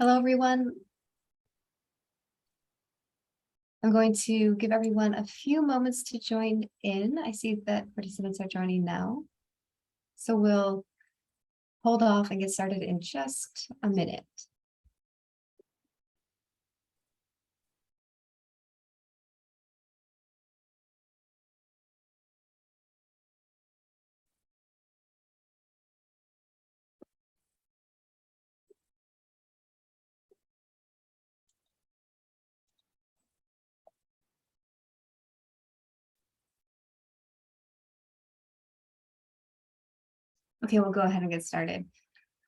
Hello, everyone. I'm going to give everyone a few moments to join in. I see that participants are joining now. So we'll hold off and get started in just a minute. Okay, we'll go ahead and get started.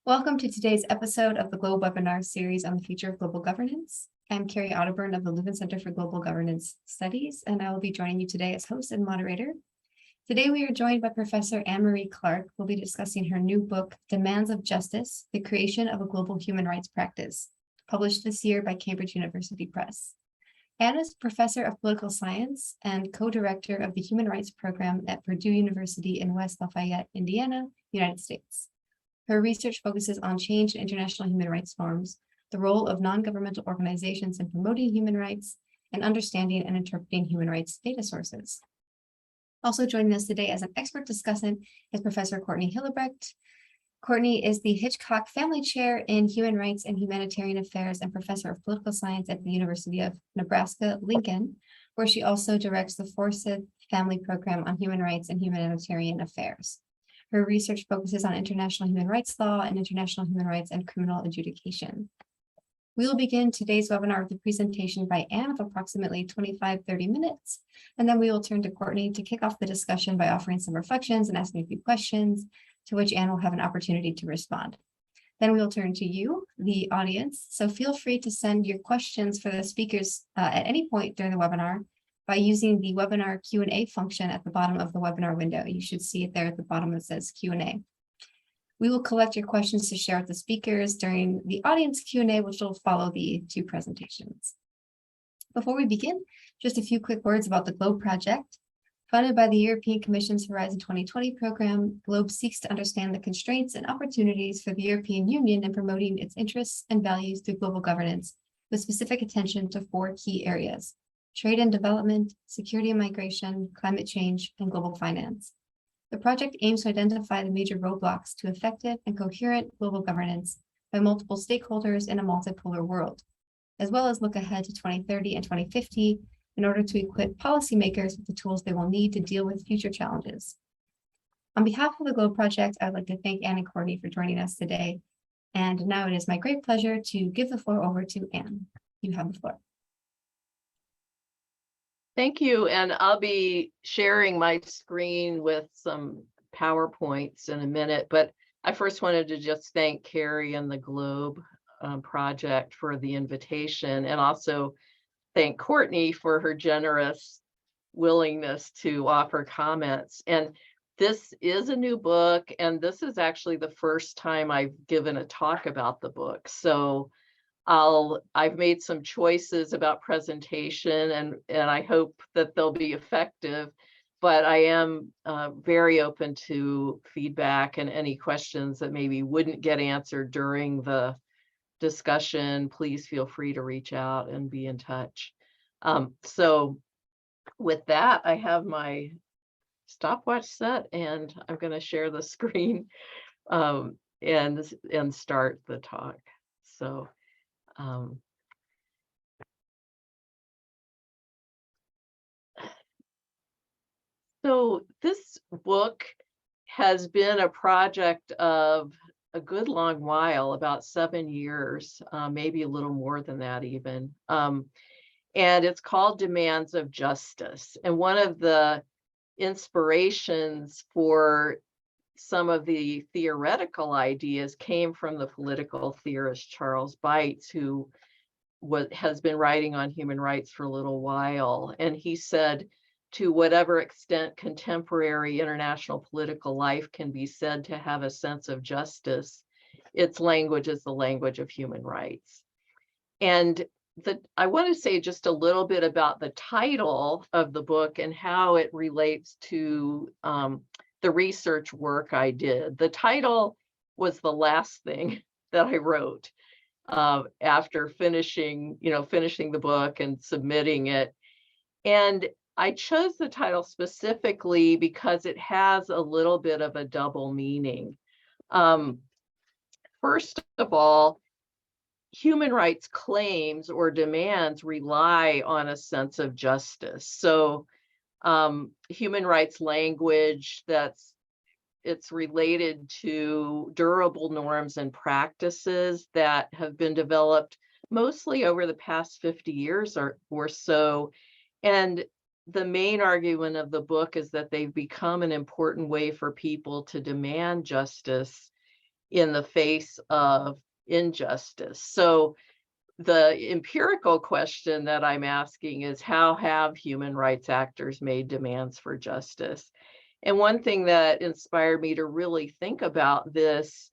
Welcome to today's episode of the Globe webinar series on the future of global governance. I'm Carrie Otterburn of the Leuven Center for Global Governance Studies, and I will be joining you today as host and moderator. Today, we are joined by Professor Anne-Marie Clark, who will be discussing her new book, Demands of Justice, The Creation of a Global Human Rights Practice, published this year by Cambridge University Press. Anne is professor of political science and co-director of the Human Rights Program at Purdue University in West Lafayette, Indiana, United States. Her research focuses on change in international human rights norms, the role of non-governmental organizations in promoting human rights, and understanding and interpreting human rights data sources. Also joining us today as an expert discussant is Professor Courtney Hillebrecht. Courtney is the Hitchcock Family Chair in Human Rights and Humanitarian Affairs and Professor of Political Science at the University of Nebraska, Lincoln, where she also directs the Forsyth Family Program on Human Rights and Humanitarian Affairs. Her research focuses on international human rights law and international human rights and criminal adjudication. We will begin today's webinar with a presentation by Anne of approximately 25-30 minutes, and then we will turn to Courtney to kick off the discussion by offering some reflections and asking a few questions, to which Anne will have an opportunity to respond. Then we will turn to you, the audience, so feel free to send your questions for the speakers at any point during the webinar by using the webinar Q&A function at the bottom of the webinar window. You should see it there at the bottom that says Q&A. We will collect your questions to share with the speakers during the audience Q&A, which will follow the two presentations. Before we begin, just a few quick words about the GLOBE project. Funded by the European Commission's Horizon 2020 program, GLOBE seeks to understand the constraints and opportunities for the European Union in promoting its interests and values through global governance, with specific attention to four key areas: trade and development, security and migration, climate change, and global finance. The project aims to identify the major roadblocks to effective and coherent global governance by multiple stakeholders in a multipolar world, as well as look ahead to 2030 and 2050 in order to equip policymakers with the tools they will need to deal with future challenges. On behalf of the GLOBE project, I would like to thank Anne and Courtney for joining us today. And now it is my great pleasure to give the floor over to Anne. You have the floor. Thank you, and I'll be sharing my screen with some PowerPoints in a minute, but I first wanted to just thank Carrie and the GLOBE project for the invitation, and also thank Courtney for her generous willingness to offer comments. And this is a new book, and this is actually the first time I've given a talk about the book. So I've made some choices about presentation, and I hope that they'll be effective, but I am very open to feedback and any questions that maybe wouldn't get answered during the discussion. Please feel free to reach out and be in touch. So with that, I have my stopwatch set, and I'm going to share the screen and start the talk. So this book has been a project of a good long while, about 7 years, maybe a little more than that even. And it's called Demands of Justice. And one of the inspirations for some of the theoretical ideas came from the political theorist Charles Beitz, who has been writing on human rights for a little while. And he said, to whatever extent contemporary international political life can be said to have a sense of justice, its language is the language of human rights. And I want to say just a little bit about the title of the book and how it relates to the research work I did. The title was the last thing that I wrote. after finishing the book and submitting it. And I chose the title specifically because it has a little bit of a double meaning. First of all, human rights claims or demands rely on a sense of justice. So human rights language it's related to durable norms and practices that have been developed mostly over the past 50 years or so. And the main argument of the book is that they've become an important way for people to demand justice in the face of injustice. So the empirical question that I'm asking is, how have human rights actors made demands for justice? And one thing that inspired me to really think about this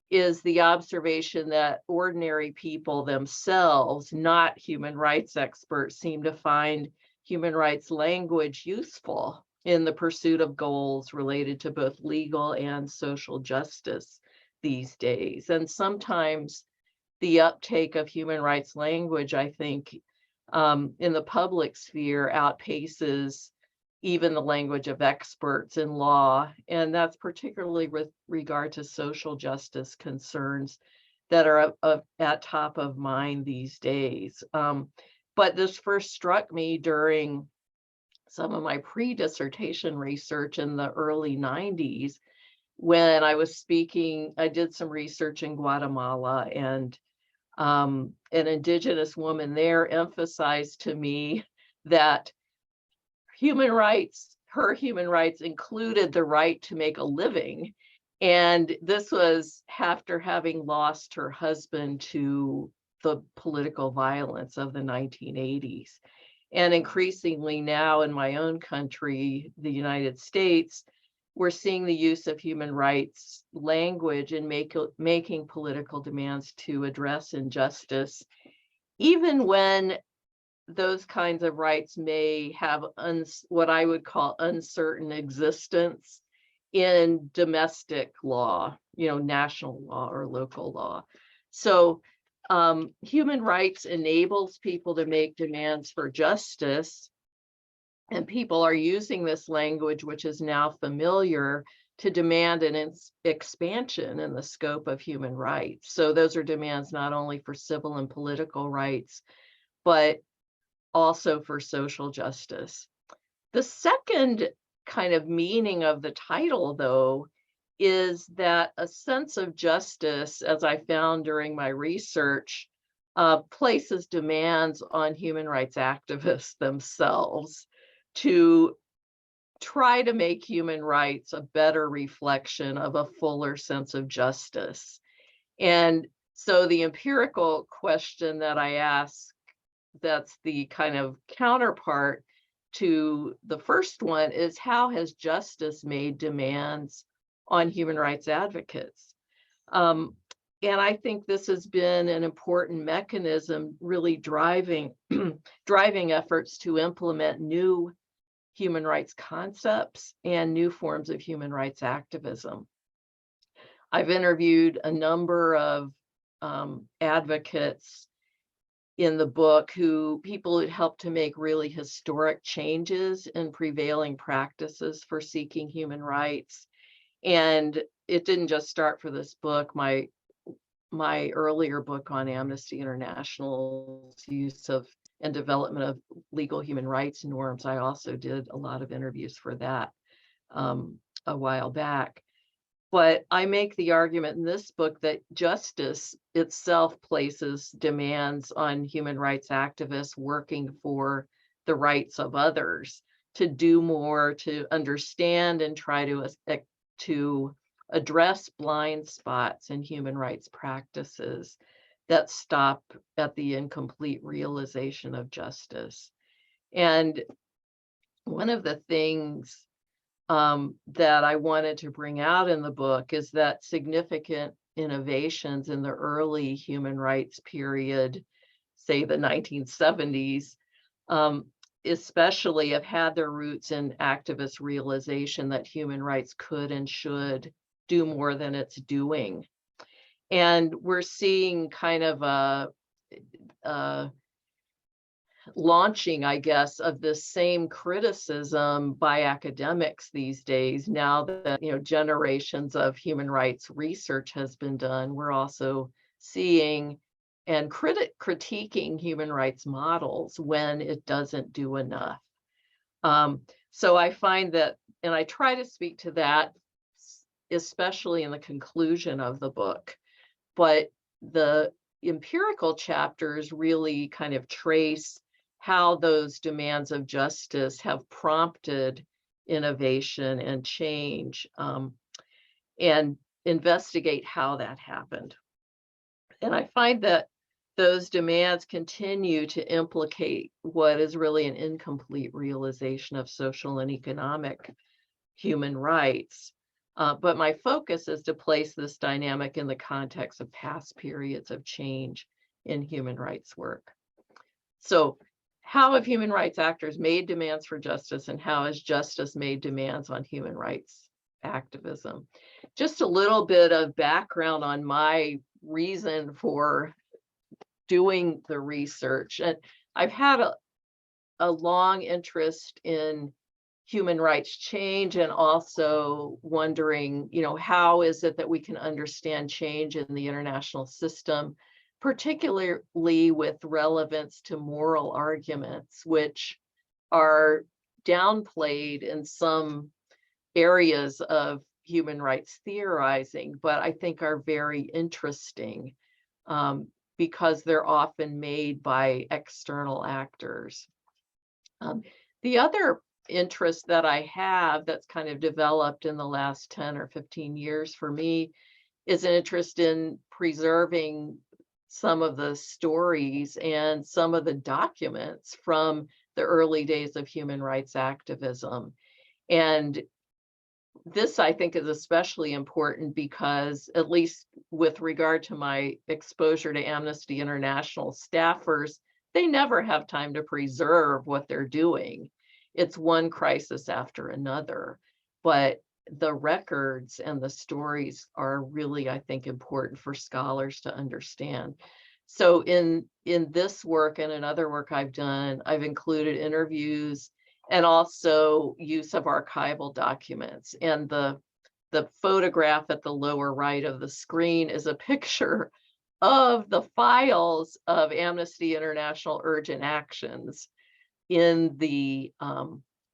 is the observation that ordinary people themselves, not human rights experts, seem to find human rights language useful in the pursuit of goals related to both legal and social justice these days. And sometimes the uptake of human rights language, I think, in the public sphere outpaces even the language of experts in law. And that's particularly with regard to social justice concerns that are at top of mind these days. But this first struck me during some of my pre-dissertation research in the early 90s when I was speaking. I did some research in Guatemala, and an indigenous woman there emphasized to me that her human rights included the right to make a living. And this was after having lost her husband to the political violence of the 1980s. And increasingly now in my own country, the United States, we're seeing the use of human rights language in making political demands to address injustice, even when those kinds of rights may have what I would call uncertain existence in domestic law, national law or local law. So human rights enables people to make demands for justice, and people are using this language, which is now familiar, to demand an expansion in the scope of human rights. So those are demands not only for civil and political rights, but also for social justice. The second kind of meaning of the title, though, is that a sense of justice, as I found during my research, places demands on human rights activists themselves to try to make human rights a better reflection of a fuller sense of justice. And so the empirical question that I ask, that's the kind of counterpart to the first one, is how has justice made demands on human rights advocates? And I think this has been an important mechanism really driving efforts to implement new human rights concepts and new forms of human rights activism. I've interviewed a number of advocates in the book people who helped to make really historic changes in prevailing practices for seeking human rights. And it didn't just start for this book. My earlier book on Amnesty International's use of and development of legal human rights norms, I also did a lot of interviews for that a while back. But I make the argument in this book that justice itself places demands on human rights activists working for the rights of others to do more, to understand and try to address blind spots in human rights practices that stop at the incomplete realization of justice. And one of the things that I wanted to bring out in the book is that significant innovations in the early human rights period, say the 1970s, especially have had their roots in activist realization that human rights could and should do more than it's doing. And we're seeing kind of a launching, I guess, of this same criticism by academics these days. Now that, generations of human rights research has been done, we're also seeing and critiquing human rights models when it doesn't do enough. So I find that, and I try to speak to that, especially in the conclusion of the book, but the empirical chapters really kind of trace how those demands of justice have prompted innovation and change, and investigate how that happened. And I find that those demands continue to implicate what is really an incomplete realization of social and economic human rights. But my focus is to place this dynamic in the context of past periods of change in human rights work. So how have human rights actors made demands for justice, and how has justice made demands on human rights activism? Just a little bit of background on my reason for doing the research. And I've had a long interest in human rights change, and also wondering, how is it that we can understand change in the international system, particularly with relevance to moral arguments, which are downplayed in some areas of human rights theorizing, but I think are very interesting, because they're often made by external actors. The other interest that I have that's kind of developed in the last 10 or 15 years for me is an interest in preserving some of the stories and some of the documents from the early days of human rights activism. And this, I think, is especially important because, at least with regard to my exposure to Amnesty International staffers, they never have time to preserve what they're doing. It's one crisis after another, but the records and the stories are really, I think, important for scholars to understand. So in this work and in other work I've done, I've included interviews and also use of archival documents. And the photograph at the lower right of the screen is a picture of the files of Amnesty International urgent actions in the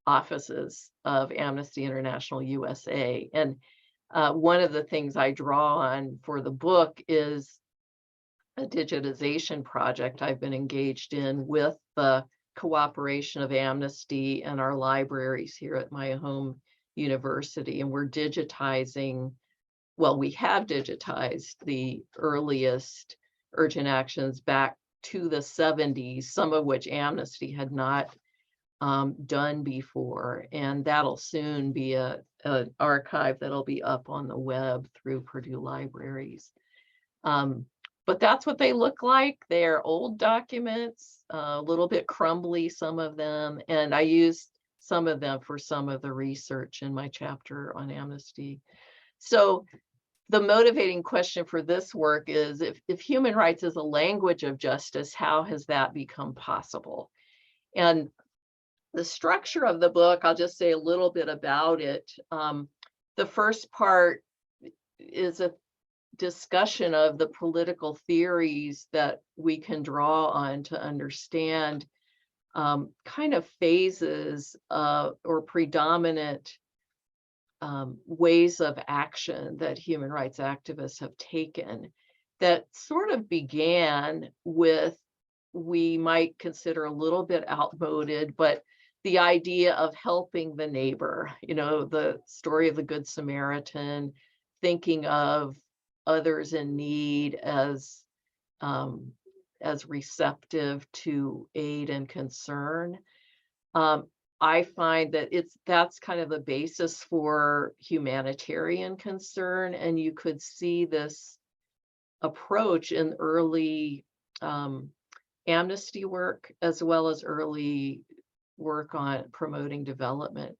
offices of Amnesty International USA. And one of the things I draw on for the book is a digitization project I've been engaged in with the cooperation of Amnesty and our libraries here at my home university. And we're digitizing, well, we have digitized the earliest urgent actions back to the 70s, some of which Amnesty had not done before. And that'll soon be an archive that'll be up on the web through Purdue libraries. But that's what they look like. They're old documents, a little bit crumbly, some of them, and I used some of them for some of the research in my chapter on Amnesty. So the motivating question for this work is, if human rights is a language of justice, how has that become possible? And the structure of the book, I'll just say a little bit about it. The first part is a discussion of the political theories that we can draw on to understand kind of phases or predominant ways of action that human rights activists have taken that sort of began with, we might consider a little bit outmoded, but the idea of helping the neighbor, the story of the Good Samaritan, thinking of others in need as receptive to aid and concern. I find that that's kind of the basis for humanitarian concern, and you could see this approach in early Amnesty work as well as early work on promoting development.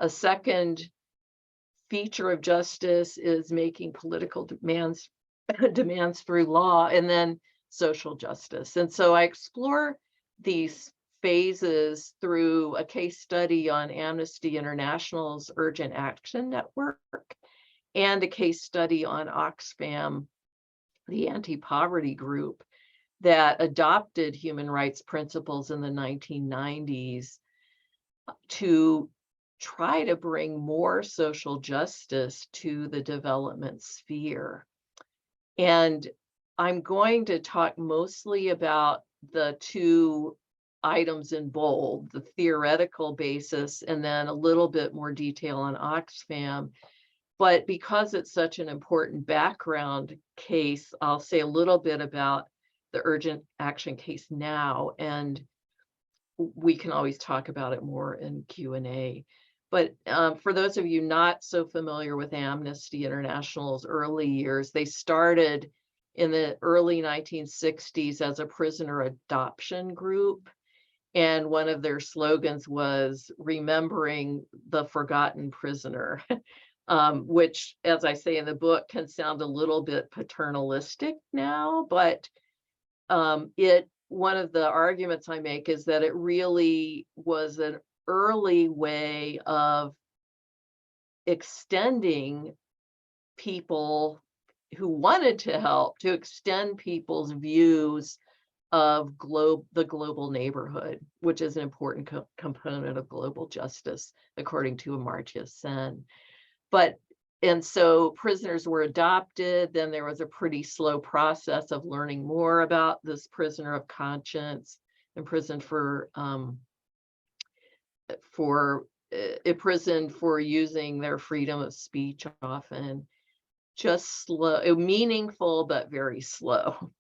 A second feature of justice is making political demands demands through law, and then social justice. And so I explore these phases through a case study on Amnesty International's Urgent Action Network and a case study on Oxfam, the anti-poverty group that adopted human rights principles in the 1990s to try to bring more social justice to the development sphere. And I'm going to talk mostly about the two items in bold, the theoretical basis, and then a little bit more detail on Oxfam. But because it's such an important background case, I'll say a little bit about the urgent action case now, and we can always talk about it more in Q&A. But for those of you not so familiar with Amnesty International's early years, they started in the early 1960s as a prisoner adoption group. And one of their slogans was remembering the forgotten prisoner, which, as I say in the book, can sound a little bit paternalistic now, but one of the arguments I make is that it really was an early way of extending people who wanted to help, to extend people's views of the global neighborhood, which is an important component of global justice, according to Amartya Sen. And so prisoners were adopted. Then there was a pretty slow process of learning more about this prisoner of conscience, imprisoned imprisoned for using their freedom of speech, often just slow, meaningful, but very slow.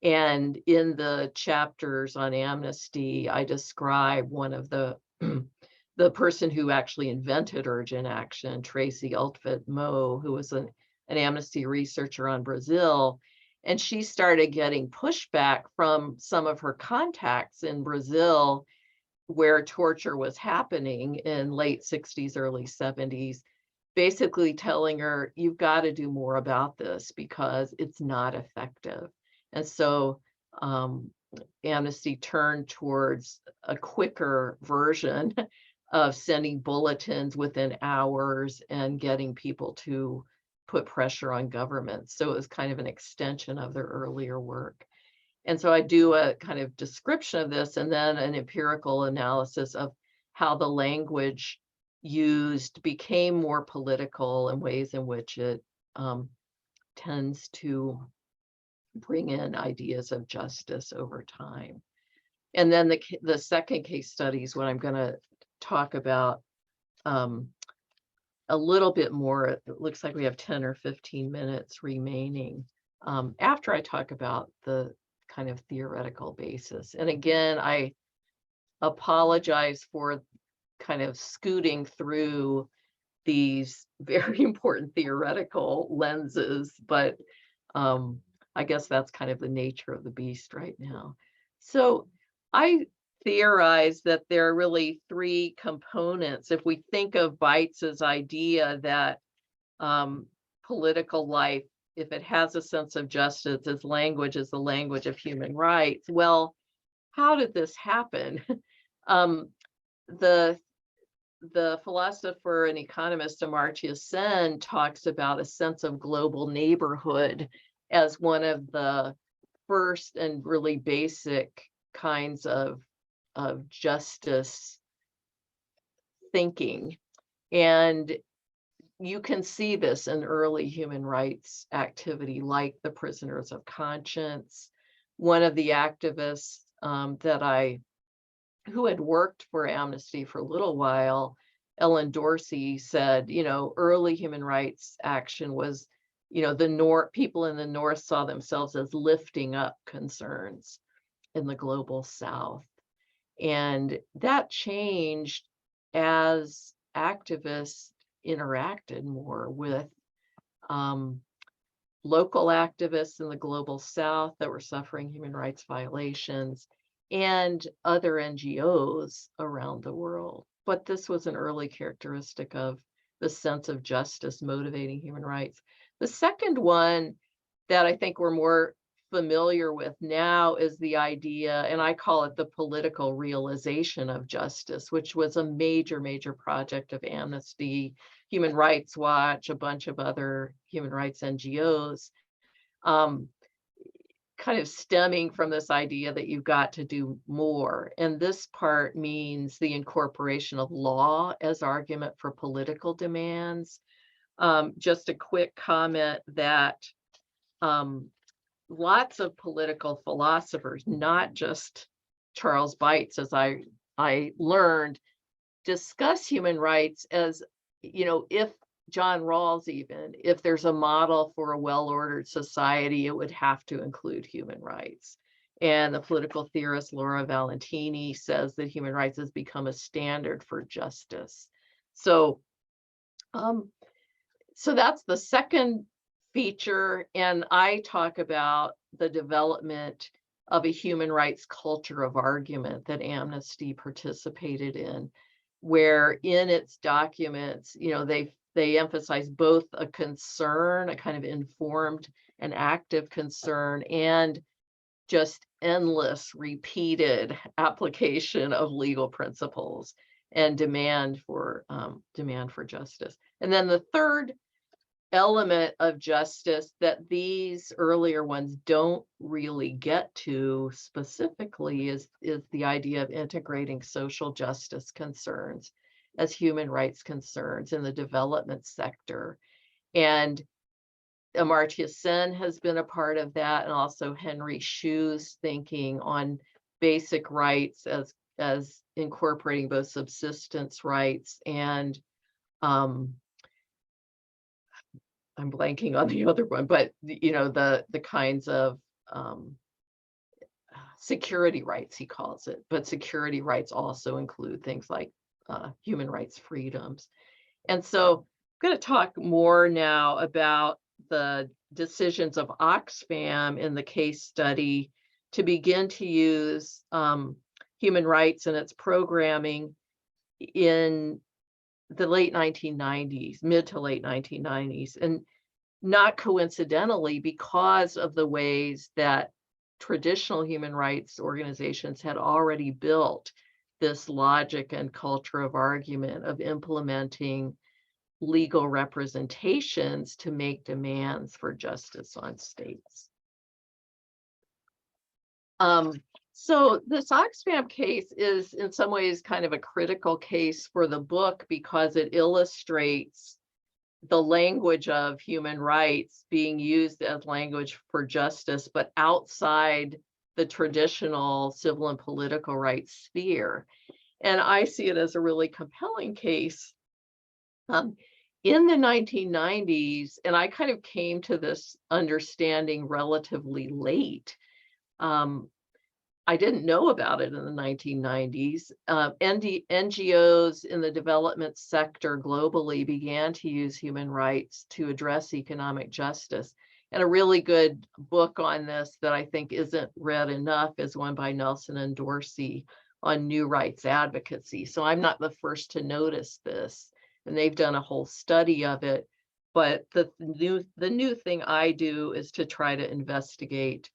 And in the chapters on amnesty, I describe one of the person who actually invented urgent action, Tracy Altfit Moe, who was an amnesty researcher on Brazil. And she started getting pushback from some of her contacts in Brazil, where torture was happening in late 60s, early 70s, basically telling her, you've got to do more about this because it's not effective. And so Amnesty turned towards a quicker version of sending bulletins within hours and getting people to put pressure on governments. So it was kind of an extension of their earlier work. And so I do a kind of description of this and then an empirical analysis of how the language used became more political and ways in which it tends to bring in ideas of justice over time. And then the second case study is what I'm going to talk about a little bit more. It looks like we have 10 or 15 minutes remaining after I talk about the kind of theoretical basis. And again, I apologize for kind of scooting through these very important theoretical lenses, but I guess that's kind of the nature of the beast right now. So I theorize that there are really three components. If we think of Beitz's idea that political life, if it has a sense of justice, its language is the language of human rights. Well, how did this happen? The philosopher and economist Amartya Sen talks about a sense of global neighborhood as one of the first and really basic kinds of justice thinking. And you can see this in early human rights activity, like the prisoners of conscience. One of the activists who had worked for Amnesty for a little while, Ellen Dorsey, said, early human rights action was, people in the North saw themselves as lifting up concerns in the global South. And that changed as activists interacted more with local activists in the global South that were suffering human rights violations and other NGOs around the world. But this was an early characteristic of the sense of justice motivating human rights. The second one that I think we're more familiar with now is the idea, and I call it the political realization of justice, which was a major, major project of Amnesty, Human Rights Watch, a bunch of other human rights NGOs, kind of stemming from this idea that you've got to do more. And this part means the incorporation of law as argument for political demands. Just a quick comment that lots of political philosophers, not just Charles Bates, as I learned, discuss human rights as, if John Rawls, even if there's a model for a well-ordered society, it would have to include human rights. And the political theorist Laura Valentini says that human rights has become a standard for justice. So that's the second feature. And I talk about the development of a human rights culture of argument that Amnesty participated in, where in its documents, they emphasize both a concern, a kind of informed and active concern, and just endless repeated application of legal principles and demand for justice. And then the third element of justice that these earlier ones don't really get to specifically is the idea of integrating social justice concerns as human rights concerns in the development sector. And Amartya Sen has been a part of that, and also Henry Shu's thinking on basic rights as incorporating both subsistence rights and I'm blanking on the other one, but the kinds of security rights, he calls it, but security rights also include things like human rights freedoms. And so I'm going to talk more now about the decisions of Oxfam in the case study to begin to use human rights in its programming in the late 1990s, mid to late 1990s, and not coincidentally because of the ways that traditional human rights organizations had already built this logic and culture of argument of implementing legal representations to make demands for justice on states. So this Oxfam case is in some ways kind of a critical case for the book because it illustrates the language of human rights being used as language for justice, but outside the traditional civil and political rights sphere. And I see it as a really compelling case. In the 1990s, and I kind of came to this understanding relatively late. I didn't know about it in the 1990s. NGOs in the development sector globally began to use human rights to address economic justice. And a really good book on this that I think isn't read enough is one by Nelson and Dorsey on new rights advocacy. So I'm not the first to notice this, and they've done a whole study of it. But the new thing I do is to try to investigate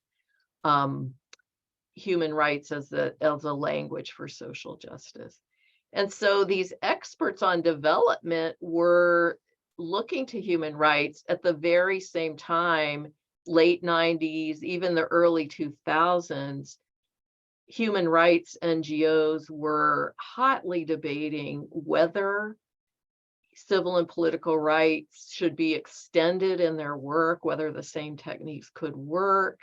human rights as a language for social justice. And so these experts on development were looking to human rights at the very same time, late 90s, even the early 2000s, human rights NGOs were hotly debating whether civil and political rights should be extended in their work, whether the same techniques could work,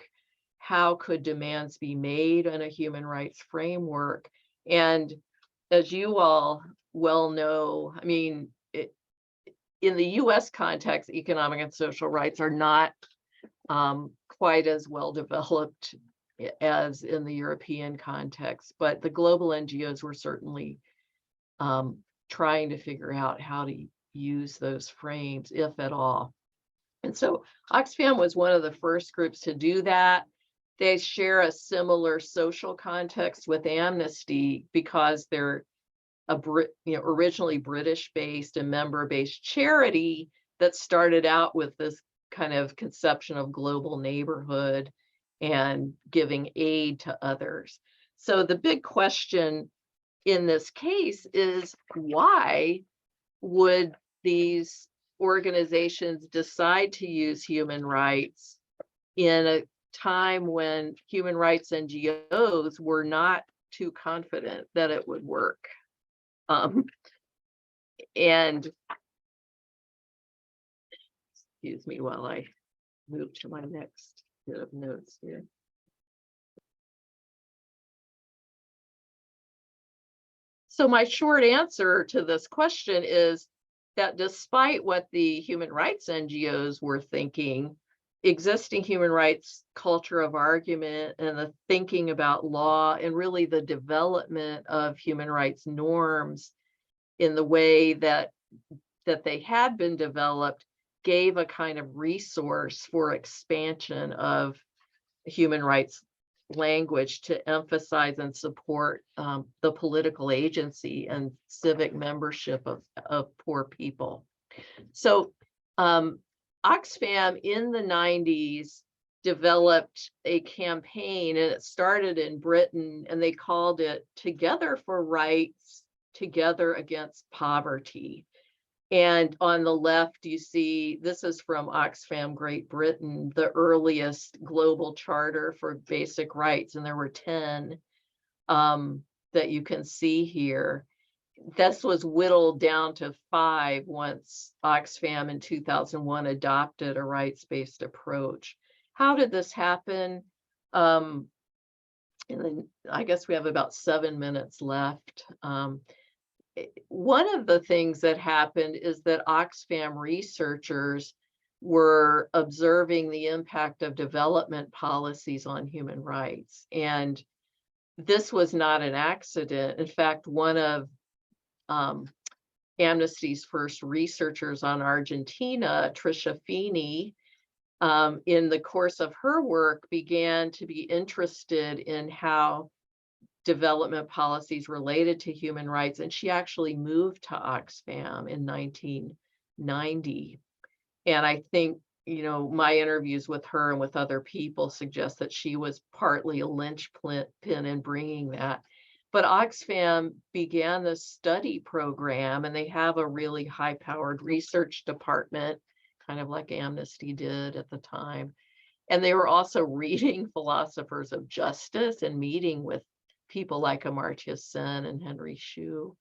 how could demands be made in a human rights framework. And as you all well know, I mean, in the US context, economic and social rights are not quite as well developed as in the European context, but the global NGOs were certainly trying to figure out how to use those frames, if at all. And so Oxfam was one of the first groups to do that. They share a similar social context with Amnesty because they're originally British-based and member-based charity that started out with this kind of conception of global neighborhood and giving aid to others. So the big question in this case is, why would these organizations decide to use human rights in a time when human rights NGOs were not too confident that it would work? And excuse me while I move to my next bit of notes here. So my short answer to this question is that despite what the human rights NGOs were thinking, existing human rights culture of argument and the thinking about law and really the development of human rights norms in the way that they had been developed gave a kind of resource for expansion of human rights language to emphasize and support the political agency and civic membership of poor people. So Oxfam in the 90s developed a campaign, and it started in Britain, and they called it Together for Rights, Together Against Poverty. And on the left, you see, this is from Oxfam Great Britain, the earliest global charter for basic rights, and there were 10 that you can see here. This was whittled down to 5 once Oxfam in 2001 adopted a rights-based approach. How did this happen? And then I guess we have about 7 minutes left. One of the things that happened is that Oxfam researchers were observing the impact of development policies on human rights. And this was not an accident. In fact, one of Amnesty's first researchers on Argentina, Tricia Feeney, in the course of her work, began to be interested in how development policies related to human rights, and she actually moved to Oxfam in 1990. And I think, you know, my interviews with her and with other people suggest that she was partly a linchpin in bringing that. But Oxfam began this study program, and they have a really high-powered research department, kind of like Amnesty did at the time. And they were also reading philosophers of justice and meeting with people like Amartya Sen and Henry Shue.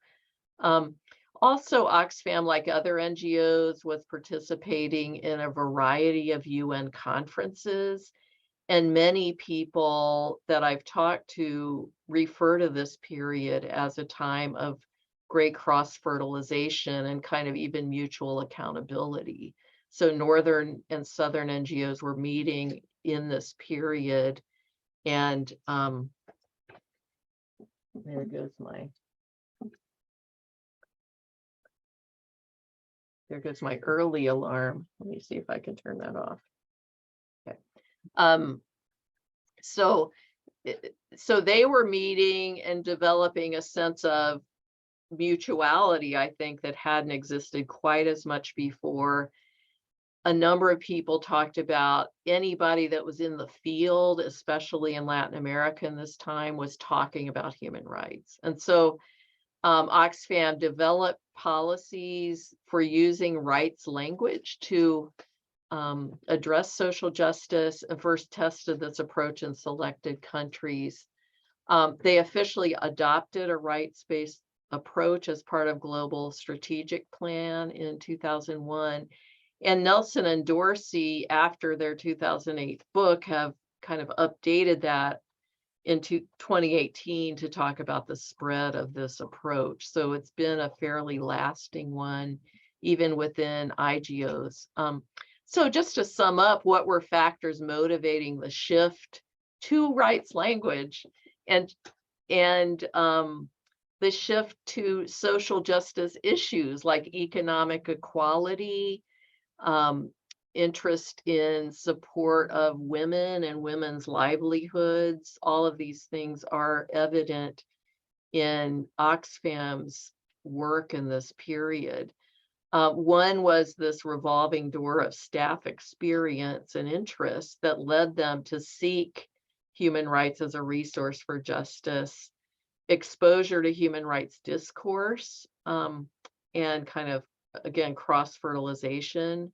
Also, Oxfam, like other NGOs, was participating in a variety of UN conferences. And many people that I've talked to refer to this period as a time of great cross-fertilization and kind of even mutual accountability. So Northern and Southern NGOs were meeting in this period. And there goes my early alarm. Let me see if I can turn that off. Okay. So they were meeting and developing a sense of mutuality, I think, that hadn't existed quite as much before. A number of people talked about anybody that was in the field, especially in Latin America in this time, was talking about human rights. And so Oxfam developed policies for using rights language to address social justice, and first tested this approach in selected countries. They officially adopted a rights-based approach as part of Global Strategic Plan in 2001. And Nelson and Dorsey, after their 2008 book, have kind of updated that into 2018 to talk about the spread of this approach. So it's been a fairly lasting one, even within IGOs. So just to sum up, what were factors motivating the shift to rights language and the shift to social justice issues like economic equality, interest in support of women and women's livelihoods. All of these things are evident in Oxfam's work in this period. One was this revolving door of staff experience and interest that led them to seek human rights as a resource for justice, exposure to human rights discourse, and kind of, again, cross-fertilization.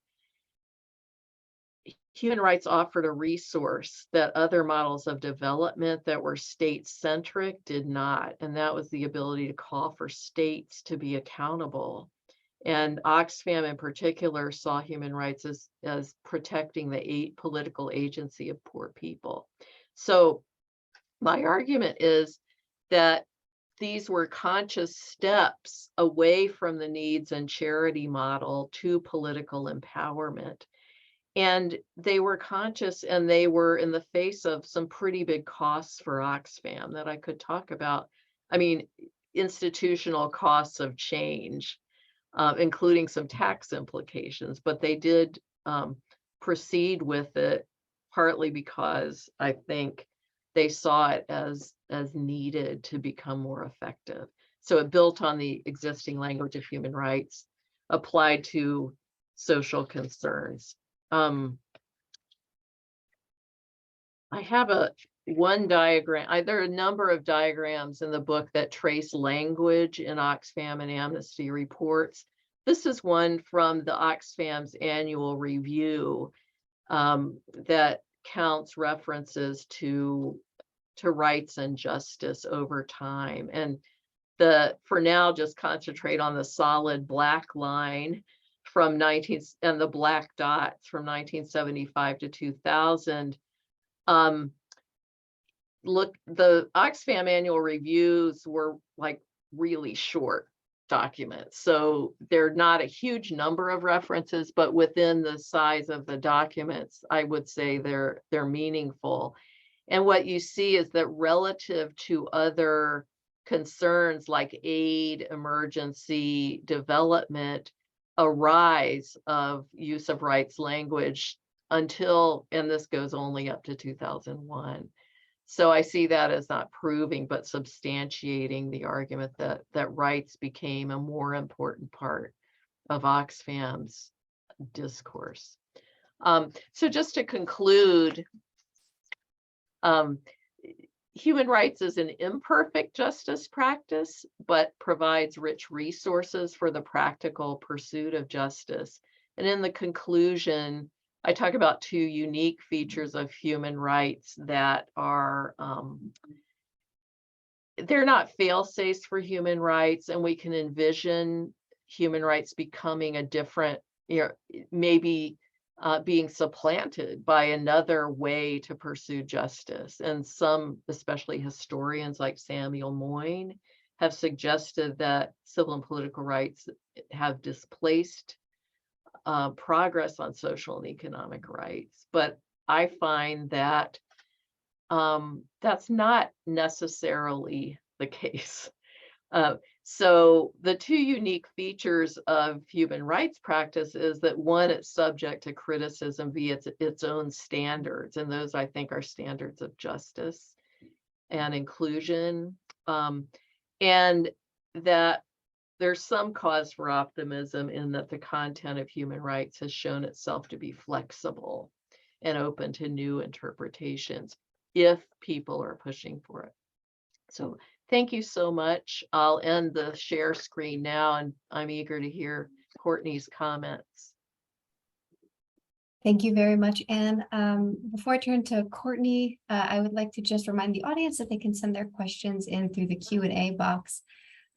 Human rights offered a resource that other models of development that were state-centric did not, and that was the ability to call for states to be accountable. And Oxfam in particular saw human rights as protecting the political agency of poor people. So my argument is that these were conscious steps away from the needs and charity model to political empowerment. And they were conscious, and they were in the face of some pretty big costs for Oxfam that I could talk about. I mean, institutional costs of change, including some tax implications, but they did proceed with it partly because I think they saw it as needed to become more effective. So it built on the existing language of human rights applied to social concerns. I have one diagram. There are a number of diagrams in the book that trace language in Oxfam and Amnesty reports. This is one from the Oxfam's annual review that counts references to rights and justice over time. And for now, just concentrate on the solid black line from and the black dots from 1975 to 2000. Look, the Oxfam annual reviews were like really short documents. So they're not a huge number of references, but within the size of the documents, I would say they're meaningful. And what you see is that relative to other concerns like aid, emergency, development, a rise of use of rights language until, and this goes only up to 2001. So I see that as not proving, but substantiating the argument that rights became a more important part of Oxfam's discourse. So just to conclude, human rights is an imperfect justice practice, but provides rich resources for the practical pursuit of justice. And in the conclusion, I talk about two unique features of human rights that are, they're not fail-safes for human rights, and we can envision human rights becoming a different, maybe being supplanted by another way to pursue justice. And some, especially historians like Samuel Moyn, have suggested that civil and political rights have displaced progress on social and economic rights. But I find that that's not necessarily the case. So the two unique features of human rights practice is that one, it's subject to criticism via its own standards, and those I think are standards of justice and inclusion, and that there's some cause for optimism in that the content of human rights has shown itself to be flexible and open to new interpretations if people are pushing for it. So thank you so much. I'll end the share screen now, and I'm eager to hear Courtney's comments. Thank you very much, Anne. Before I turn to Courtney, I would like to just remind the audience that they can send their questions in through the Q&A box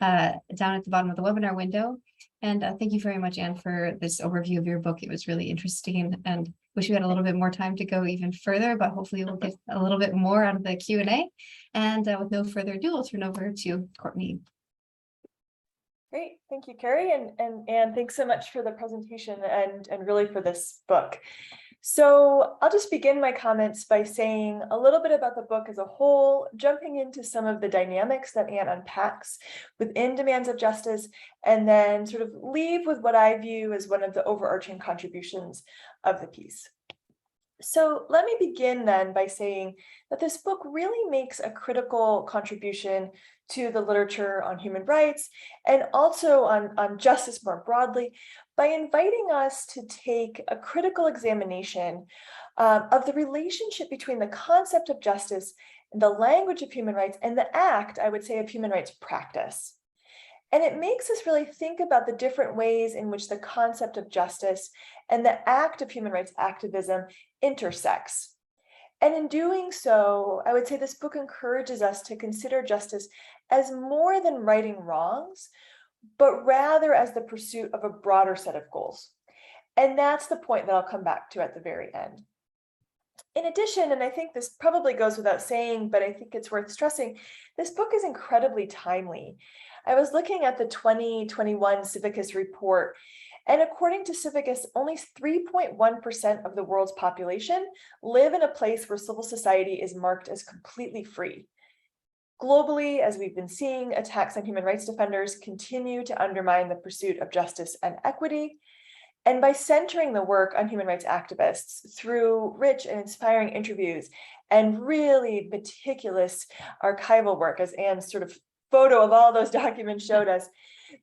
down at the bottom of the webinar window. And thank you very much, Anne, for this overview of your book. It was really interesting, and wish we had a little bit more time to go even further, but hopefully we'll get a little bit more out of the Q&A. And with no further ado, I'll turn over to Courtney. Great, thank you, Carrie, and thanks so much for the presentation and really for this book. So I'll just begin my comments by saying a little bit about the book as a whole, jumping into some of the dynamics that Anne unpacks within Demands of Justice, and then sort of leave with what I view as one of the overarching contributions of the piece. So let me begin then by saying that this book really makes a critical contribution to the literature on human rights and also on justice more broadly by inviting us to take a critical examination of the relationship between the concept of justice, the language of human rights, and the act, I would say, of human rights practice. And it makes us really think about the different ways in which the concept of justice and the act of human rights activism intersects. And in doing so, I would say this book encourages us to consider justice as more than righting wrongs, but rather as the pursuit of a broader set of goals. And that's the point that I'll come back to at the very end. In addition, and I think this probably goes without saying, but I think it's worth stressing, this book is incredibly timely. I was looking at the 2021 Civicus report, and according to Civicus, only 3.1% of the world's population live in a place where civil society is marked as completely free. Globally, as we've been seeing, attacks on human rights defenders continue to undermine the pursuit of justice and equity. And by centering the work on human rights activists through rich and inspiring interviews and really meticulous archival work, as Anne's sort of photo of all those documents showed us,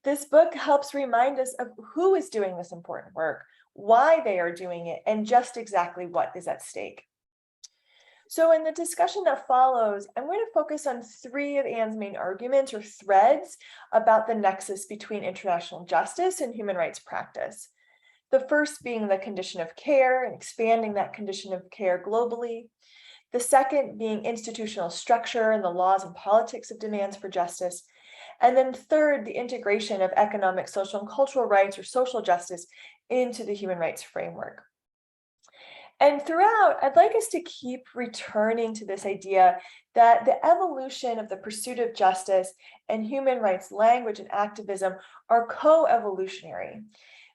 this book helps remind us of who is doing this important work, why they are doing it, and just exactly what is at stake. So in the discussion that follows, I'm going to focus on three of Anne's main arguments or threads about the nexus between international justice and human rights practice. The first being the condition of care and expanding that condition of care globally. The second being institutional structure and the laws and politics of demands for justice. And then third, the integration of economic, social, and cultural rights or social justice into the human rights framework. And throughout, I'd like us to keep returning to this idea that the evolution of the pursuit of justice and human rights language and activism are co-evolutionary,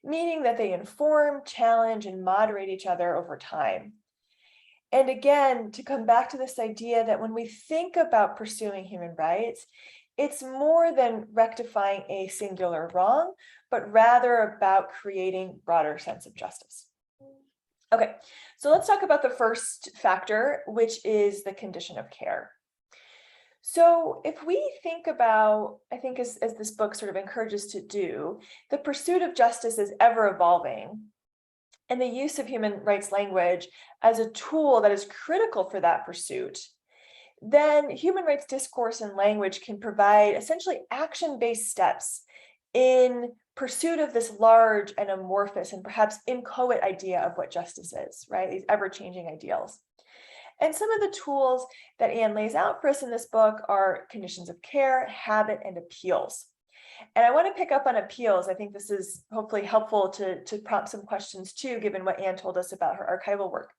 meaning that they inform, challenge, and moderate each other over time. And again, to come back to this idea that when we think about pursuing human rights, it's more than rectifying a singular wrong, but rather about creating a broader sense of justice. Okay, so let's talk about the first factor, which is the condition of care. So if we think about, I think as this book sort of encourages to do, the pursuit of justice is ever evolving, and the use of human rights language as a tool that is critical for that pursuit, then human rights discourse and language can provide essentially action-based steps in pursuit of this large and amorphous and perhaps inchoate idea of what justice is, right? These ever-changing ideals. And some of the tools that Anne lays out for us in this book are conditions of care, habit, and appeals. And I want to pick up on appeals. I think this is hopefully helpful to prompt some questions too, given what Anne told us about her archival work.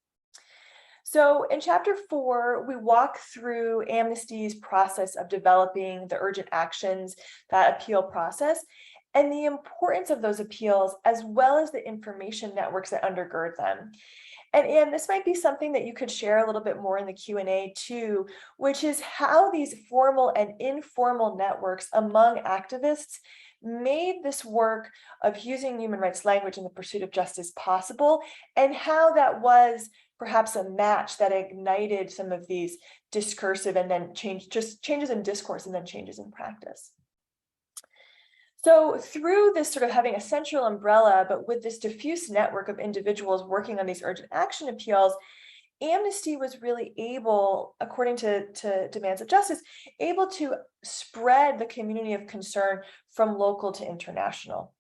So in chapter 4, we walk through Amnesty's process of developing the urgent actions, that appeal process, and the importance of those appeals, as well as the information networks that undergird them. And Anne, this might be something that you could share a little bit more in the Q&A too, which is how these formal and informal networks among activists made this work of using human rights language in the pursuit of justice possible, and how that was perhaps a match that ignited some of these discursive and then changes in discourse and then changes in practice. So through this sort of having a central umbrella, but with this diffuse network of individuals working on these urgent action appeals, Amnesty was really able, according to demands of justice, able to spread the community of concern from local to international.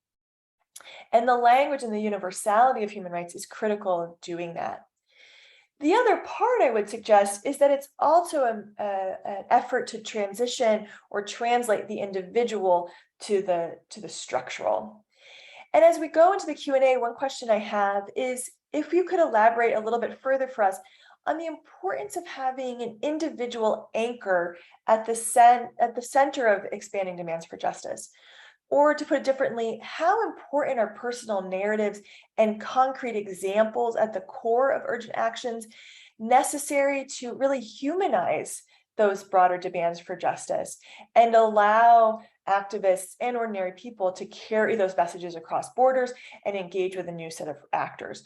And the language and the universality of human rights is critical of doing that. The other part I would suggest is that it's also an effort to transition or translate the individual to the structural. And as we go into the Q&A, one question I have is if you could elaborate a little bit further for us on the importance of having an individual anchor at the center of expanding demands for justice. Or to put it differently, how important are personal narratives and concrete examples at the core of urgent actions necessary to really humanize those broader demands for justice and allow activists and ordinary people to carry those messages across borders and engage with a new set of actors?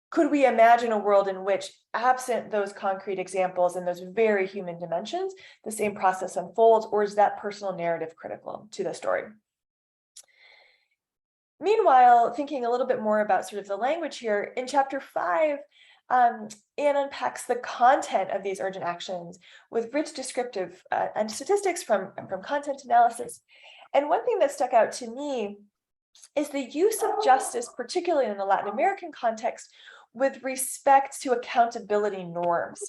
could we imagine a world in which, absent those concrete examples and those very human dimensions, the same process unfolds, or is that personal narrative critical to the story? Meanwhile, thinking a little bit more about sort of the language here, in chapter 5, Anne unpacks the content of these urgent actions with rich descriptive and statistics from content analysis. And one thing that stuck out to me is the use of justice, particularly in the Latin American context, with respect to accountability norms.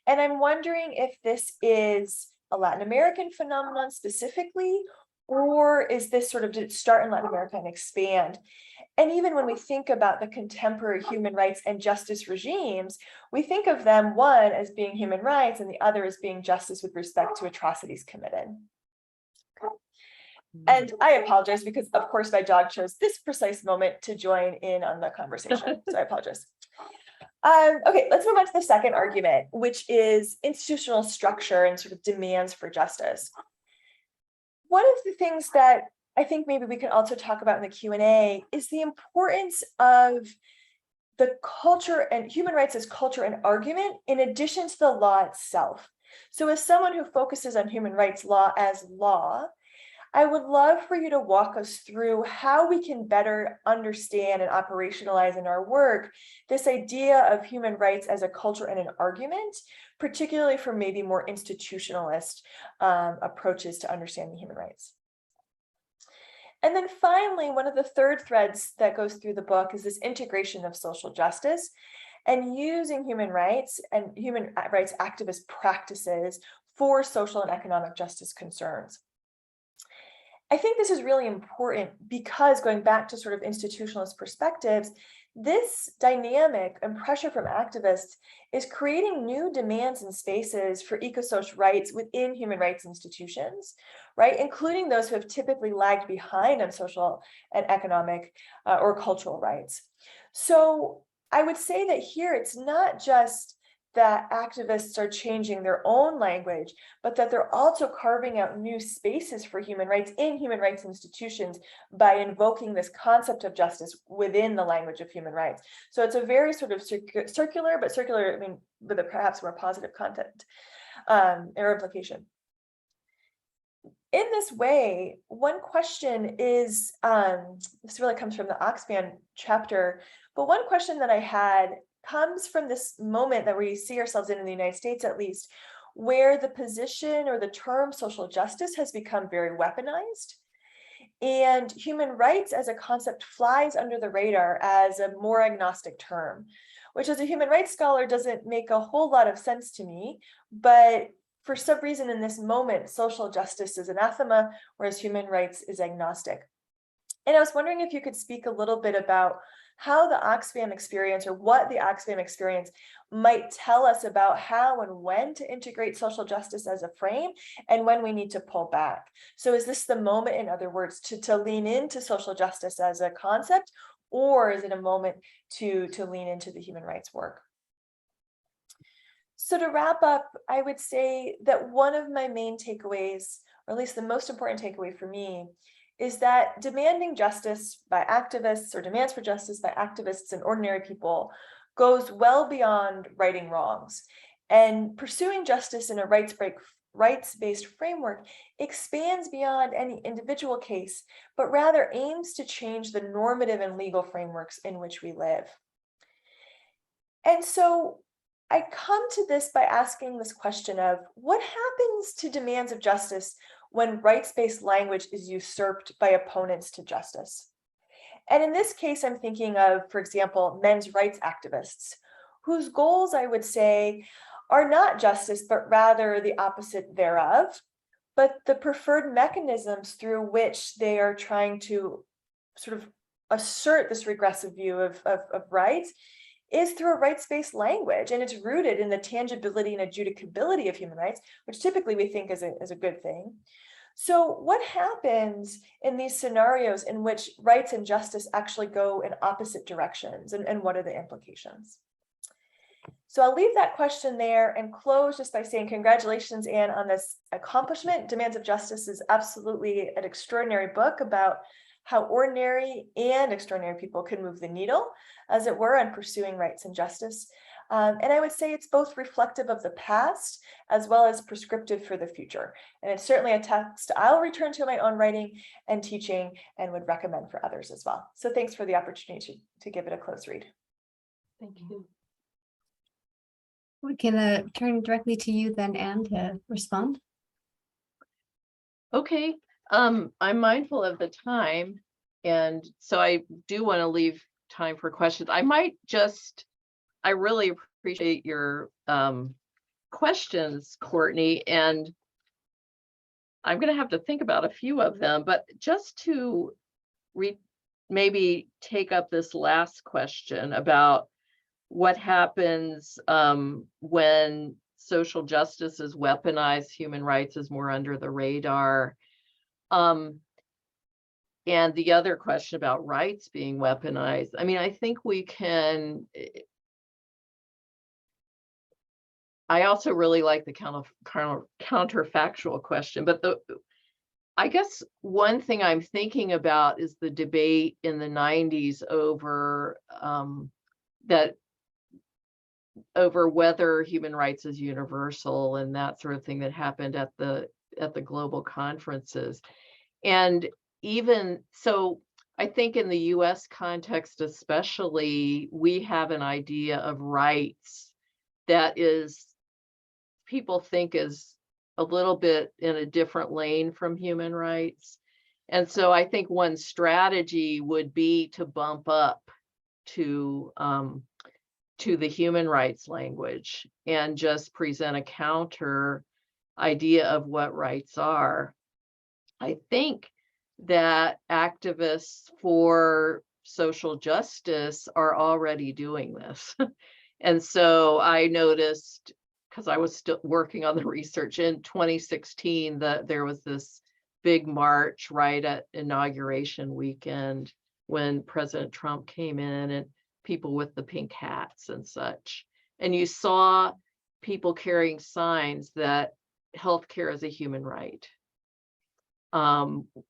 And I'm wondering if this is a Latin American phenomenon specifically, or is this sort of, did it start in Latin America and expand? And even when we think about the contemporary human rights and justice regimes, we think of them, one as being human rights and the other as being justice with respect to atrocities committed. And I apologize because, of course, my dog chose this precise moment to join in on the conversation. So I apologize. Okay, let's move on to the second argument, which is institutional structure and sort of demands for justice. One of the things that I think maybe we can also talk about in the Q&A is the importance of the culture and human rights as culture and argument in addition to the law itself. So as someone who focuses on human rights law as law, I would love for you to walk us through how we can better understand and operationalize in our work this idea of human rights as a culture and an argument, particularly for maybe more institutionalist approaches to understanding human rights. And then finally, one of the third threads that goes through the book is this integration of social justice and using human rights and human rights activist practices for social and economic justice concerns. I think this is really important because, going back to sort of institutionalist perspectives, this dynamic and pressure from activists is creating new demands and spaces for eco-social rights within human rights institutions, right? Including those who have typically lagged behind on social and economic or cultural rights. So I would say that here it's not just that activists are changing their own language, but that they're also carving out new spaces for human rights in human rights institutions by invoking this concept of justice within the language of human rights. So it's a very sort of circular, but circular, I mean, with a perhaps more positive content or implication. In this way, one question is, this really comes from the Oxfam chapter, but one question that I had comes from this moment that we see ourselves in the United States, at least, where the position or the term social justice has become very weaponized. And human rights as a concept flies under the radar as a more agnostic term, which as a human rights scholar doesn't make a whole lot of sense to me. But for some reason in this moment, social justice is anathema, whereas human rights is agnostic. And I was wondering if you could speak a little bit about how the Oxfam experience, or what the Oxfam experience might tell us about how and when to integrate social justice as a frame and when we need to pull back. So is this the moment, in other words, to lean into social justice as a concept, or is it a moment to lean into the human rights work? So to wrap up, I would say that one of my main takeaways, or at least the most important takeaway for me, is that demanding justice by activists, or demands for justice by activists and ordinary people, goes well beyond righting wrongs. And pursuing justice in a rights-based framework expands beyond any individual case, but rather aims to change the normative and legal frameworks in which we live. And so I come to this by asking this question of what happens to demands of justice when rights-based language is usurped by opponents to justice. And in this case, I'm thinking of, for example, men's rights activists, whose goals, I would say, are not justice, but rather the opposite thereof. But the preferred mechanisms through which they are trying to sort of assert this regressive view of rights is through a rights-based language, and it's rooted in the tangibility and adjudicability of human rights, which typically we think is a good thing. So what happens in these scenarios in which rights and justice actually go in opposite directions, and what are the implications? So I'll leave that question there and close just by saying congratulations, Anne, on this accomplishment. Demands of Justice is absolutely an extraordinary book about how ordinary and extraordinary people can move the needle, as it were, on pursuing rights and justice. And I would say it's both reflective of the past as well as prescriptive for the future. And it's certainly a text I'll return to in my own writing and teaching and would recommend for others as well. So thanks for the opportunity to give it a close read. Thank you. We can turn directly to you then, Anne, to respond. Okay, I'm mindful of the time, and so I do want to leave time for questions. I really appreciate your questions, Courtney, and I'm going to have to think about a few of them, but just to maybe take up this last question about what happens when social justice is weaponized, human rights is more under the radar. And the other question about rights being weaponized. I mean, I think we can. I also really like the counterfactual question, but I guess one thing I'm thinking about is the debate in the 90s over over whether human rights is universal and that sort of thing that happened at the global conferences. And even so, I think in the US context especially, we have an idea of rights that is, people think is a little bit in a different lane from human rights. And so I think one strategy would be to bump up to the human rights language and just present a counter idea of what rights are. I think that activists for social justice are already doing this. And so I noticed, because I was still working on the research in 2016, that there was this big march right at inauguration weekend when President Trump came in, and people with the pink hats and such. And you saw people carrying signs that healthcare is a human right,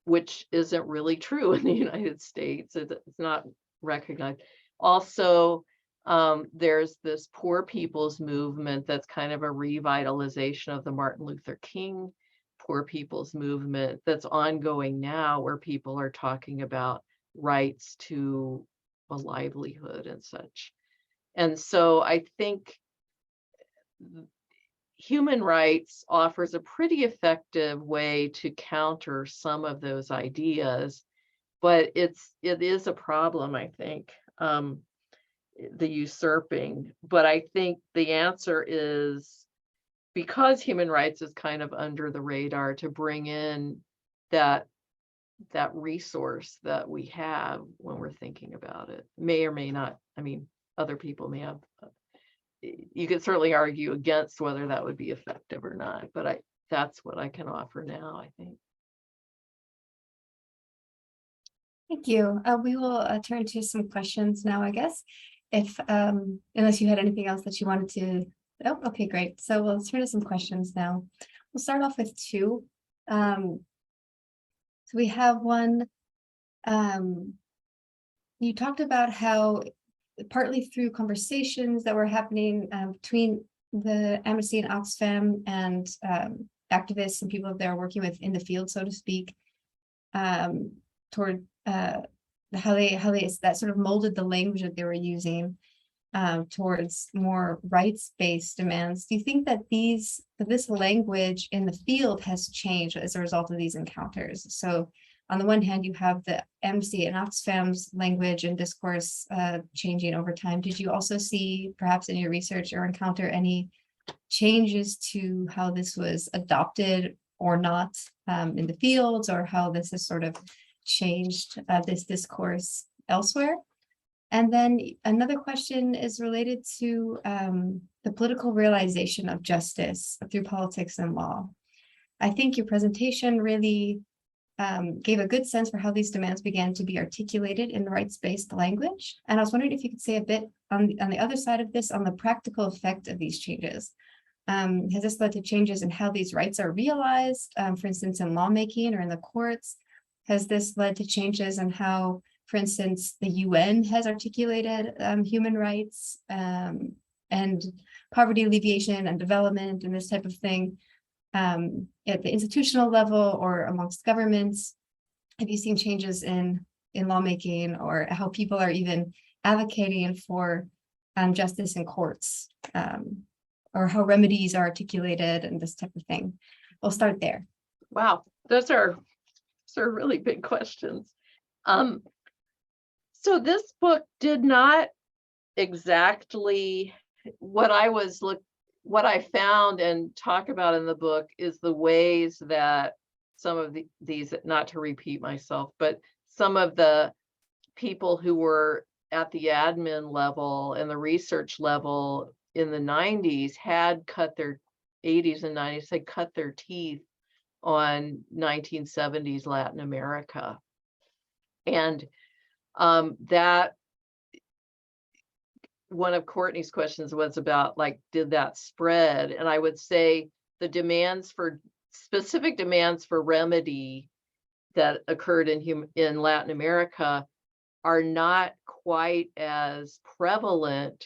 which isn't really true in the United States. It's not recognized. Also, there's this poor people's movement that's kind of a revitalization of the Martin Luther King poor people's movement that's ongoing now, where people are talking about rights to a livelihood and such. And so I think human rights offers a pretty effective way to counter some of those ideas, but it is a problem, I think, the usurping. But I think the answer is, because human rights is kind of under the radar, to bring in that resource that we have when we're thinking about it. May or may not, I mean, other people may have, you could certainly argue against whether that would be effective or not, but that's what I can offer now, I think. Thank you. We will turn to some questions now, I guess, if unless you had anything else that you wanted to. Oh, okay, great. So we'll turn to some questions now. We'll start off with two. So we have one. You talked about how, partly through conversations that were happening between the Amnesty and Oxfam and activists and people that are working with in the field, so to speak, toward how they that sort of molded the language that they were using towards more rights-based demands. Do you think that this language in the field has changed as a result of these encounters? So on the one hand, you have the Amnesty and Oxfam's language and discourse changing over time. Did you also see, perhaps in your research, or encounter any changes to how this was adopted or not in the fields, or how this has sort of changed this discourse elsewhere? And then another question is related to the political realization of justice through politics and law. I think your presentation really gave a good sense for how these demands began to be articulated in rights-based language. And I was wondering if you could say a bit on the other side of this, on the practical effect of these changes. Has this led to changes in how these rights are realized, for instance, in lawmaking or in the courts? has this led to changes in how, for instance, the UN has articulated human rights and poverty alleviation and development and this type of thing at the institutional level or amongst governments? Have you seen changes in lawmaking or how people are even advocating for justice in courts, or how remedies are articulated and this type of thing? We'll start there. Wow, those are really big questions. So this book did not exactly what I found and talk about in the book is the ways that some of these, not to repeat myself, but some of the people who were at the admin level and the research level in the 90s had cut their 80s and 90s, had cut their teeth on 1970s Latin America. And that one of Courtney's questions was about, like, did that spread? And I would say the specific demands for remedy that occurred in Latin America are not quite as prevalent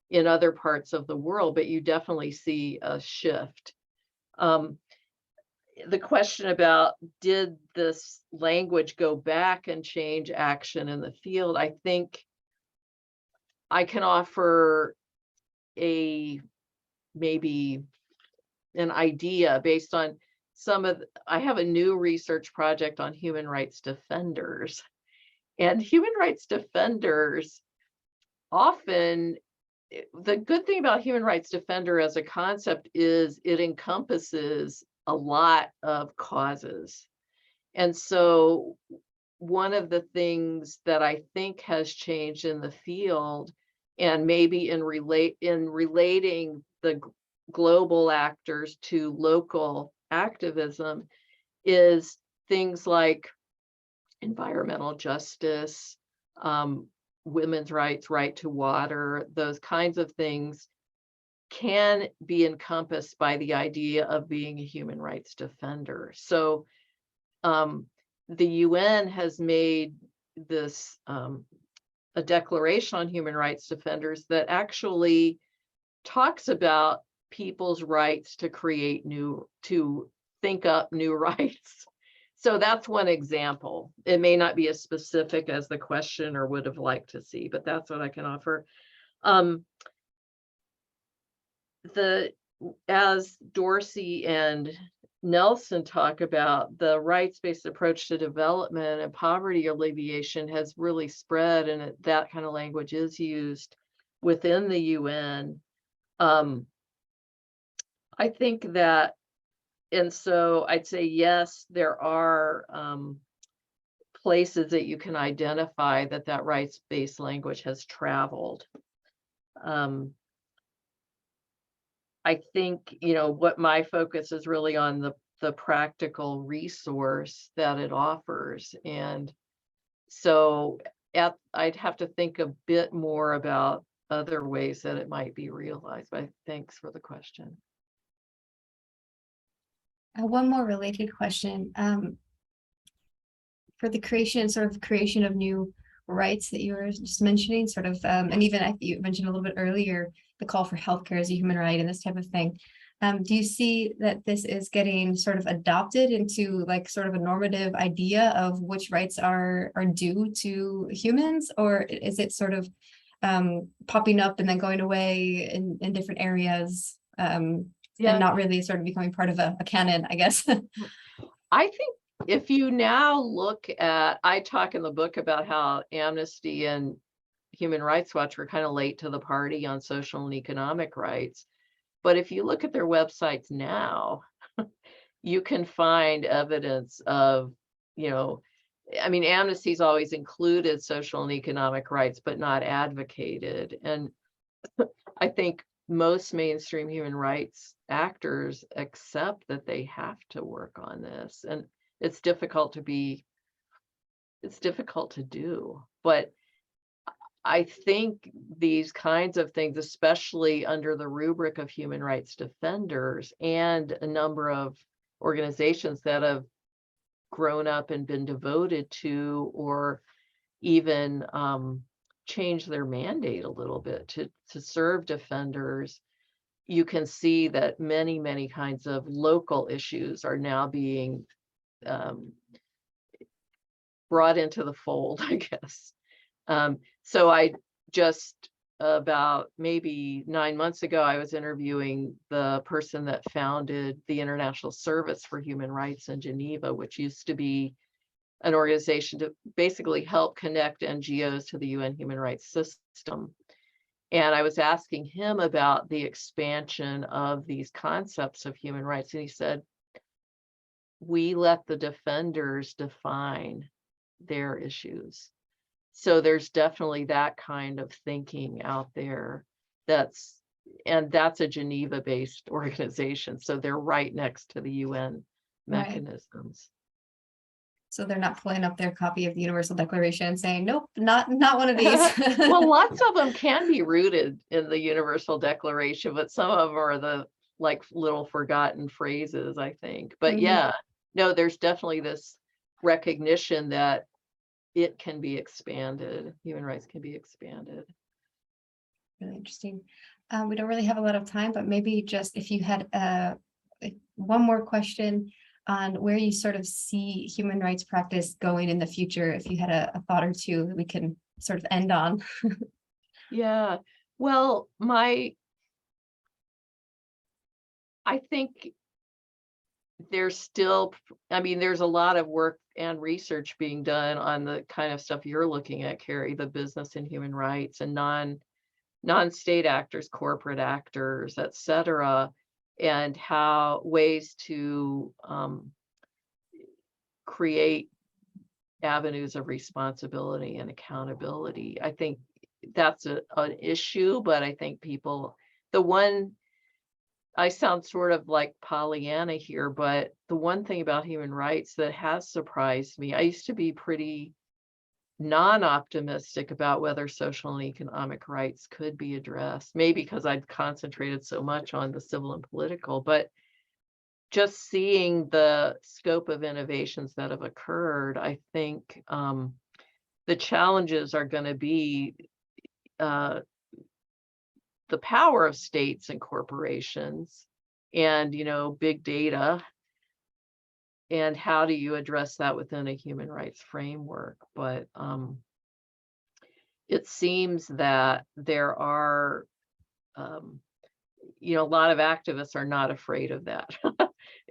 in other parts of the world, but you definitely see a shift. The question about did this language go back and change action in the field, I think I can offer maybe an idea based on I have a new research project on human rights defenders. And human rights defenders often, the good thing about human rights defender as a concept is it encompasses a lot of causes. And so one of the things that I think has changed in the field, and maybe in relating the global actors to local activism, is things like environmental justice, women's rights, right to water, those kinds of things can be encompassed by the idea of being a human rights defender. So the UN has made this a declaration on human rights defenders that actually talks about people's rights to think up new rights. So that's one example. It may not be as specific as the questioner would have liked to see, but that's what I can offer. As Dorsey and Nelson talk about, the rights-based approach to development and poverty alleviation has really spread, and that kind of language is used within the UN. I think that, and so I'd say, yes, there are places that you can identify that rights-based language has traveled. I think, what my focus is really on the practical resource that it offers. And so I'd have to think a bit more about other ways that it might be realized, but thanks for the question. One more related question. For the creation of new rights that you were just mentioning, and even I think you mentioned a little bit earlier, the call for healthcare as a human right and this type of thing. Do you see that this is getting sort of adopted into sort of a normative idea of which rights are due to humans, or is it sort of popping up and then going away in different areas? And not really sort of becoming part of a canon, I guess. I think if you now look at, I talk in the book about how Amnesty and Human Rights Watch were kind of late to the party on social and economic rights. But if you look at their websites now, you can find evidence of, Amnesty's always included social and economic rights, but not advocated. And I think most mainstream human rights actors accept that they have to work on this, and it's difficult to do. But I think these kinds of things, especially under the rubric of human rights defenders and a number of organizations that have grown up and been devoted to, or even change their mandate a little bit to serve defenders, you can see that many kinds of local issues are now being brought into the fold, I guess. So I just about maybe 9 months ago, I was interviewing the person that founded the International Service for Human Rights in Geneva, which used to be an organization to basically help connect NGOs to the UN human rights system. And I was asking him about the expansion of these concepts of human rights. And he said, we let the defenders define their issues. So there's definitely that kind of thinking out there. That's a Geneva-based organization. So they're right next to the UN mechanisms. So they're not pulling up their copy of the Universal Declaration and saying, nope, not one of these. Well, lots of them can be rooted in the Universal Declaration, but some of them are the like little forgotten phrases, I think. But yeah, no, there's definitely this recognition that it can be expanded. Human rights can be expanded. Really interesting. We don't really have a lot of time, but maybe just if you had one more question on where you sort of see human rights practice going in the future, if you had a thought or two that we can sort of end on. Yeah, well, I think there's still, there's a lot of work and research being done on the kind of stuff you're looking at, Carrie, the business and human rights and non-state actors, corporate actors, et cetera, and how ways to create avenues of responsibility and accountability. I think that's an issue, but I think I sound sort of like Pollyanna here, but the one thing about human rights that has surprised me, I used to be pretty non-optimistic about whether social and economic rights could be addressed, maybe because I'd concentrated so much on the civil and political, but just seeing the scope of innovations that have occurred, I think the challenges are going to be the power of states and corporations and, big data. And how do you address that within a human rights framework? But it seems that there are, a lot of activists are not afraid of that.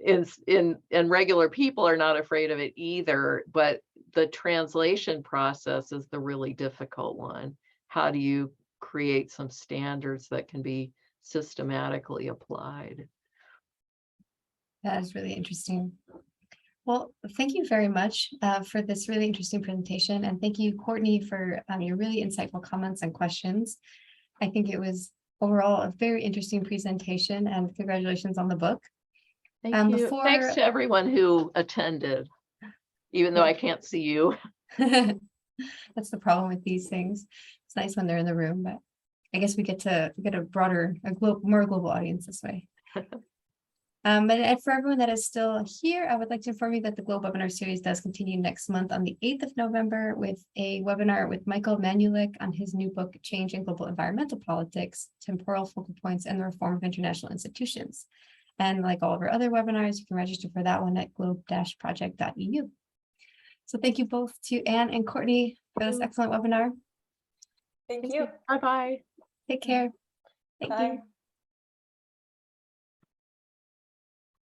And regular people are not afraid of it either. But the translation process is the really difficult one. How do you create some standards that can be systematically applied? That is really interesting. Well, thank you very much for this really interesting presentation. And thank you, Courtney, for your really insightful comments and questions. I think it was overall a very interesting presentation, and congratulations on the book. Thank you. Thanks to everyone who attended, even though I can't see you. That's the problem with these things. It's nice when they're in the room, but I guess we get a more global audience this way. And for everyone that is still here, I would like to inform you that the Globe webinar series does continue next month on the 8th of November with a webinar with Michael Manulik on his new book, Change in Global Environmental Politics, Temporal Focal Points and the Reform of International Institutions. And like all of our other webinars, you can register for that one at globe-project.eu. So thank you both to Anne and Courtney for this excellent webinar. Thank you. Bye-bye. Take care. Thank you.